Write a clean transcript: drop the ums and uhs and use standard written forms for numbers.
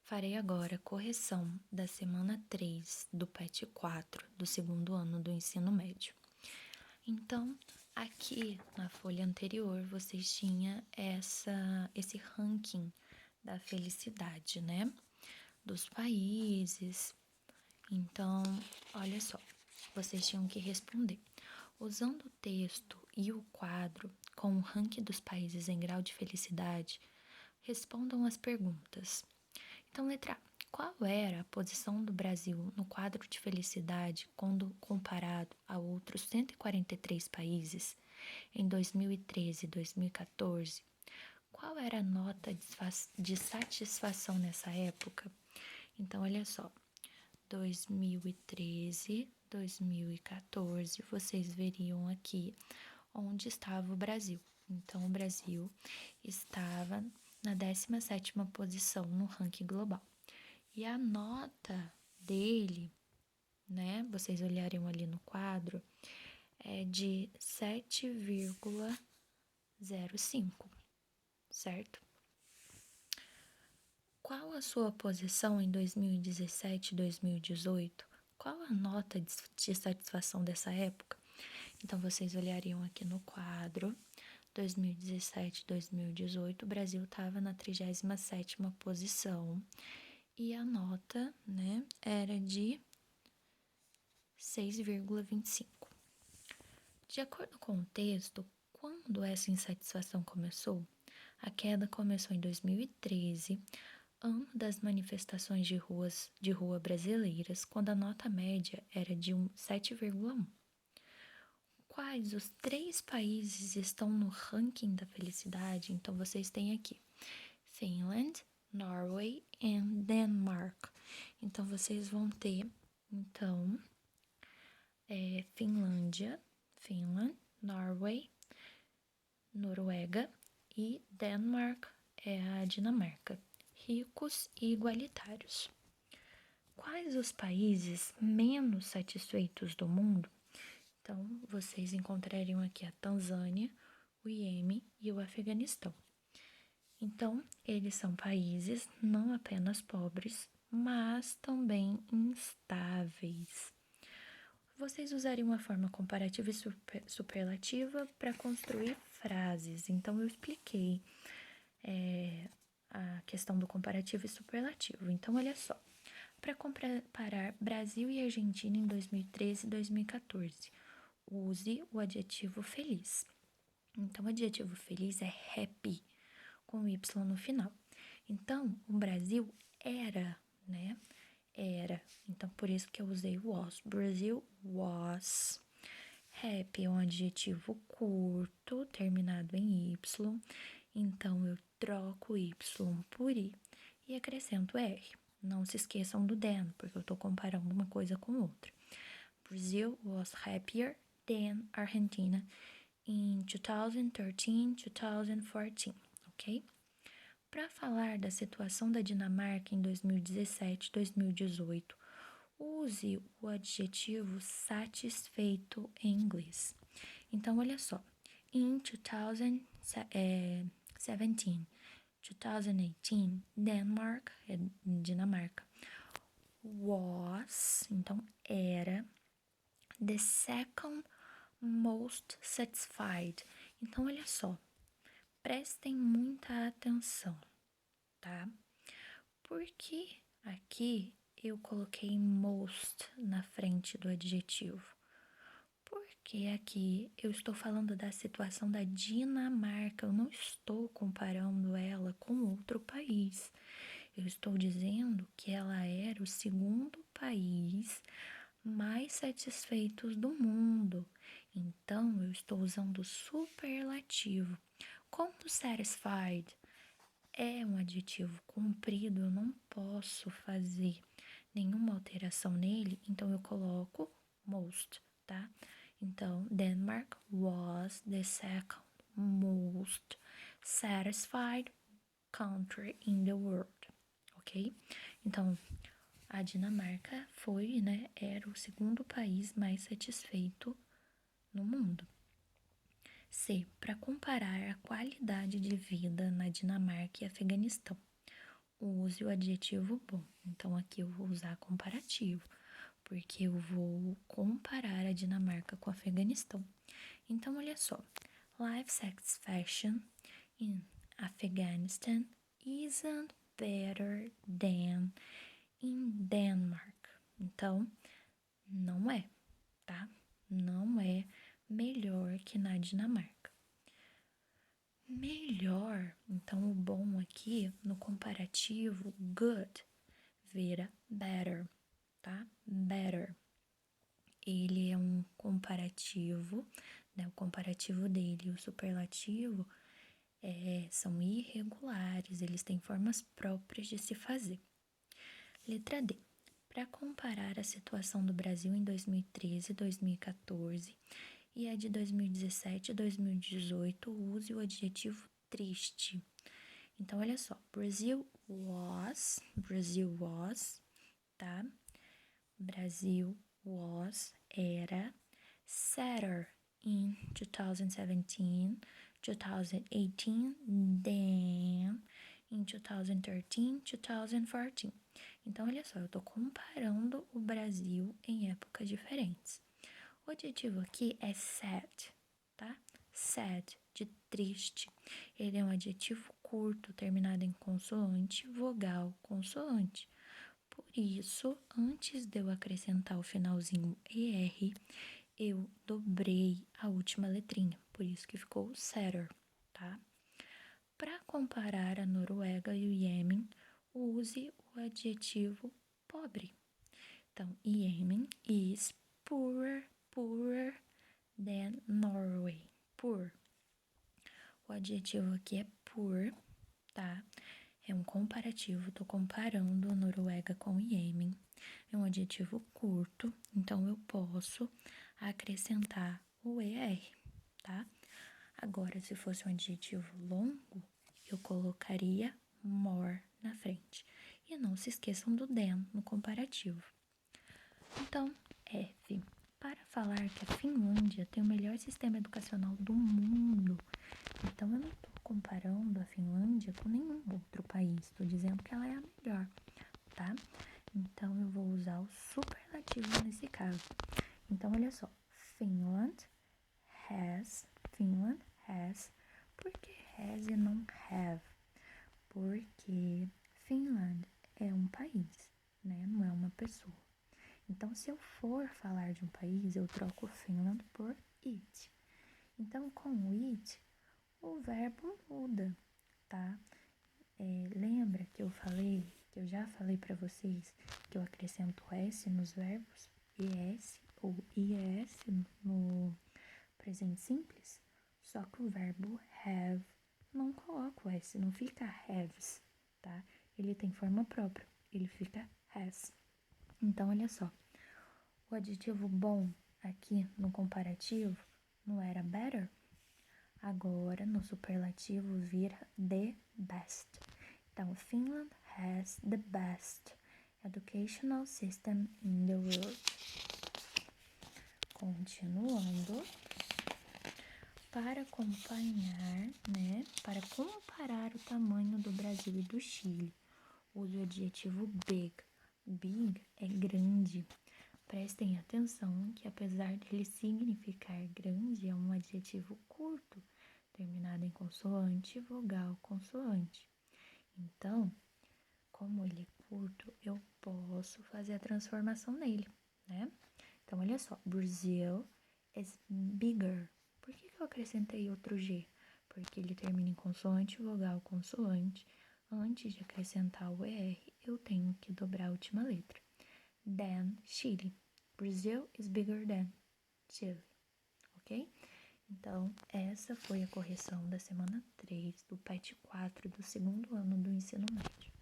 Farei agora a correção da semana 3 do PET 4 do segundo ano do ensino médio. Então, aqui na folha anterior, vocês tinham esse ranking da felicidade, né? Dos países. Então, olha só, vocês tinham que responder. Usando o texto e o quadro com o ranking dos países em grau de felicidade, respondam as perguntas. Então, letra A. Qual era a posição do Brasil no quadro de felicidade quando comparado a outros 143 países em 2013 e 2014? Qual era a nota de satisfação nessa época? Então, olha só, 2013, 2014, vocês veriam aqui onde estava o Brasil. Então, o Brasil estava na 17ª posição no ranking global. E a nota dele, né, vocês olharem ali no quadro, é de 7,05, certo? Qual a sua posição em 2017 e 2018? Qual a nota de satisfação dessa época? Então, vocês olhariam aqui no quadro, 2017 e 2018, o Brasil estava na 37ª posição e a nota, né, era de 6,25. De acordo com o texto, quando essa insatisfação começou? A queda começou em 2013, ano das manifestações de rua brasileiras, quando a nota média era de 7,1. Quais os 3 países estão no ranking da felicidade? Então, vocês têm aqui Finland, Norway e Denmark. Então, vocês vão ter, então, Finland, Norway, Noruega e Denmark é a Dinamarca. Ricos e igualitários. Quais os países menos satisfeitos do mundo? Então, vocês encontrariam aqui a Tanzânia, o Iêmen e o Afeganistão. Então, eles são países não apenas pobres, mas também instáveis. Vocês usariam uma forma comparativa e superlativa para construir frases. Então, eu expliquei a questão do comparativo e superlativo. Então, olha só. Para comparar Brasil e Argentina em 2013 e 2014, use o adjetivo feliz. Então, o adjetivo feliz é happy, com Y no final. Então, o Brasil era, né? Era. Então, por isso que eu usei was. Brasil was. Happy é um adjetivo curto, terminado em Y. Então, eu troco Y por I e acrescento R. Não se esqueçam do than, porque eu estou comparando uma coisa com outra. Brazil was happier than Argentina in 2013, 2014, ok? Para falar da situação da Dinamarca em 2017, 2018, use o adjetivo satisfeito em inglês. Então, olha só. In 2017, 2018, Denmark, é Dinamarca, was, então era, the second most satisfied. Então, olha só, prestem muita atenção, tá? Porque aqui eu coloquei most na frente do adjetivo? Porque aqui eu estou falando da situação da Dinamarca, eu não estou comparando ela com outro país. Eu estou dizendo que ela era o segundo país mais satisfeito do mundo. Então, eu estou usando o superlativo. Como satisfied é um adjetivo comprido, eu não posso fazer nenhuma alteração nele, então eu coloco most, tá? Então, Denmark was the second most satisfied country in the world, ok? Então, a Dinamarca foi, né, era o segundo país mais satisfeito no mundo. C. Para comparar a qualidade de vida na Dinamarca e Afeganistão, use o adjetivo bom. Então, aqui eu vou usar comparativo, porque eu vou comparar a Dinamarca com o Afeganistão. Então, olha só. Life satisfaction in Afghanistan isn't better than in Denmark. Então, não é, tá? Não é melhor que na Dinamarca. Melhor, então o bom aqui no comparativo good vira better, tá? Better. Ele é um comparativo, né? O comparativo dele e o superlativo são irregulares, eles têm formas próprias de se fazer. Letra D. Para comparar a situação do Brasil em 2013 e 2014 e a de 2017 e 2018, use o adjetivo triste. Então, olha só. Brazil was, tá? Brasil was, era, sadder in 2017, 2018, then in 2013, 2014. Então, olha só, eu estou comparando o Brasil em épocas diferentes. O adjetivo aqui é sad, tá? Sad, de triste. Ele é um adjetivo curto, terminado em consoante, vogal, consoante. Por isso, antes de eu acrescentar o finalzinho ER, eu dobrei a última letrinha. Por isso que ficou sadder, tá? Para comparar a Noruega e o Iêmen, use o adjetivo pobre. Então, Iêmen is poorer than Norway. Poor. O adjetivo aqui é poor, tá? É um comparativo, tô comparando a Noruega com o Iêmen. É um adjetivo curto, então eu posso acrescentar o ER, tá? Agora, se fosse um adjetivo longo, eu colocaria more na frente. E não se esqueçam do than no comparativo. Então, F. Para falar que a Finlândia tem o melhor sistema educacional do mundo. Então, eu não estou comparando a Finlândia com nenhum outro país. Estou dizendo que ela é a melhor, tá? Então, eu vou usar o superlativo nesse caso. Então, olha só. Finland has. Por que has e não have? Porque Finland é um país, né? Não é uma pessoa. Então, se eu for falar de um país, eu troco Finland por it. Então, com o it, o verbo muda, tá? Lembra que eu já falei para vocês que eu acrescento S nos verbos, ES ou IES no presente simples? Só que o verbo have não coloca o S, não fica haves, tá? Ele tem forma própria, ele fica has. Então, olha só. O adjetivo bom aqui no comparativo não era better? Agora, no superlativo, vira the best. Então, Finland has the best educational system in the world. Continuando, para acompanhar, né? Para comparar o tamanho do Brasil e do Chile, use o adjetivo big. Big é grande. Prestem atenção que, apesar de ele significar grande, é um adjetivo curto, terminado em consoante, vogal, consoante. Então, como ele é curto, eu posso fazer a transformação nele, né? Então, olha só, Brazil is bigger. Por que eu acrescentei outro G? Porque ele termina em consoante, vogal, consoante. Antes de acrescentar o ER, eu tenho que dobrar a última letra. Than Chile. Brazil is bigger than Chile. Ok? Então, essa foi a correção da semana 3 do PET 4 do segundo ano do ensino médio.